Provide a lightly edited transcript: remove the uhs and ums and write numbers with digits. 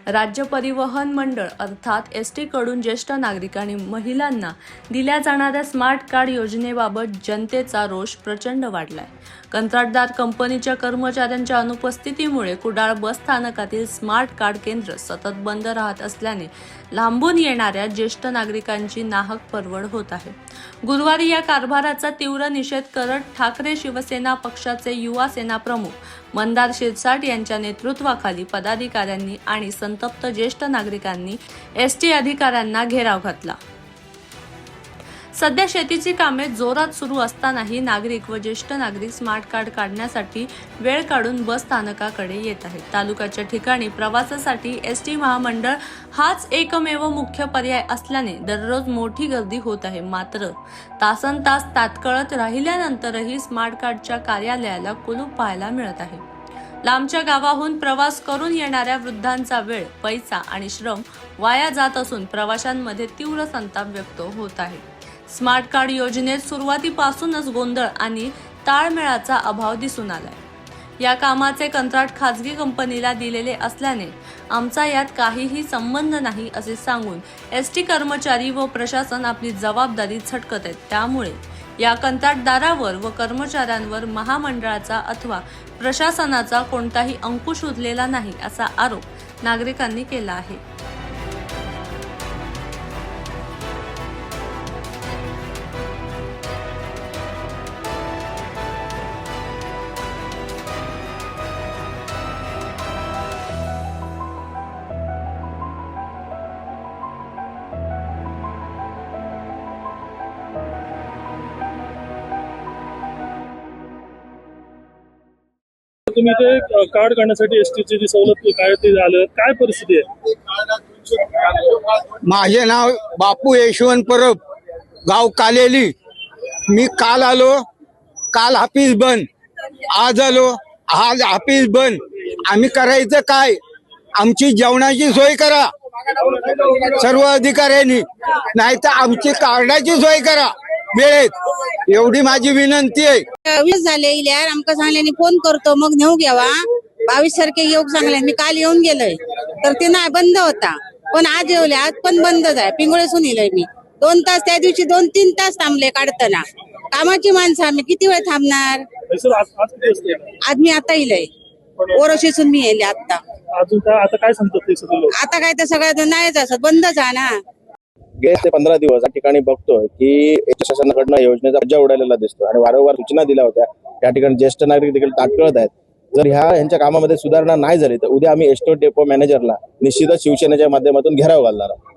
राज्य परिवहन मंडळ अर्थात एसटी कडून ज्येष्ठ नागरिक आणि महिलांना दिल्या जाणाऱ्या स्मार्ट कार्ड योजनेबाबत जनतेचा रोष प्रचंड वाढलाय। कंत्राटदार कंपनीच्या कर्मचाऱ्यांच्या अनुपस्थितीमुळे कुडाळ बस स्थानकातील स्मार्ट कार्ड केंद्र सतत बंद राहत असल्याने लांबून येणाऱ्या ज्येष्ठ नागरिकांची नाहक परवड होत आहे। गुरुवारी या कारभाराचा तीव्र निषेध करत ठाकरे शिवसेना पक्षाचे युवा सेना प्रमुख मंदार शिरसाट यांच्या नेतृत्वाखाली पदाधिकाऱ्यांनी आणि संतप्त ज्येष्ठ नागरिकांनी एसटी अधिकाऱ्यांना घेराव घातला। सध्या शेतीची कामे जोरात सुरू असतानाही नागरिक व ज्येष्ठ नागरिक स्मार्ट कार्ड काढण्यासाठी वेळ काढून बस स्थानकाकडे येत आहेत। तालुक्याच्या ठिकाणी प्रवासासाठी एसटी महामंडळ हाच एकमेव मुख्य पर्याय असल्याने दररोज मोठी गर्दी होत आहे। मात्र तासनतास तात्कळत राहिल्यानंतरही स्मार्ट कार्डच्या कार्यालयाला कुलूप पाहायला मिळत आहे। लांबच्या गावाहून प्रवास करून येणाऱ्या वृद्धांचा वेळ, पैसा आणि श्रम वाया जात असून प्रवाशांमध्ये तीव्र संताप व्यक्त होत आहे। स्मार्ट कार्ड योजनेत सुरुवातीपासूनच गोंधळ आणि ताळमेळाचा अभाव दिसून आलाय। या कामाचे कंत्राट खासगी कंपनीला दिलेले असल्याने आमचा यात काहीही संबंध नाही असे सांगून एसटी कर्मचारी व प्रशासन आपली जबाबदारी झटकत आहेत। त्यामुळे या कंत्राटदारावर व कर्मचाऱ्यांवर महामंडळाचा अथवा प्रशासनाचा कोणताही अंकुश उरलेला नाही असा आरोप नागरिकांनी केला आहे। तुम्ही ते कार्ड काढण्यासाठी एसटीची जी सवलत काय ते झालं, काय परिस्थिती आहे? माझे नाव बापू यशवंत परब, गाव कालेली। मी काल आलो, काल ऑफिस बंद, आज आलो, आज ऑफिस बंद। आम्ही करायचं काय? आमची जेवणाची सोय करा सर्व अधिकाऱ्यांनी, नाही तर आमची कार्डाची सोय करा वेळेत, एवढी माझी विनंती आहे। 20 झाले इल्यार आमका सांगल्याने फोन करतो मग नेऊ घ्यावा। 22 तारखे येऊ सांगले, मी काल येऊन गेलोय तर ते नाही बंद होता, पण आज येवले, आज पण बंदच आहे। पिंगुळेसून इलोय मी 2 तास, त्या दिवशी 2-3 तास थांबले काढताना। कामाची माणसं आम्ही किती वेळ थांबणार? आज मी आता इलोय, ओरोशीसून मी येले आता। अजून काय आता काय सांगतात ते सगळे लोक? आता काय तर सगळं नाहीच असत, बंदच आहे ना। गेले ते 15 दिवस या ठिकाणी बघतोय की प्रशासनाकडनं योजनेचा मजा उडालेला दिसतो आणि वारंवार सूचना दिल्या होत्या। या ठिकाणी ज्येष्ठ नागरिक देखील ताटकळत आहेत। जर यांच्या कामामध्ये सुधारणा नाही झाली तर उद्या आम्ही एसटी डेपो मॅनेजरला निश्चितच शिवसेनेच्या माध्यमातून घेराव घालणार आहोत।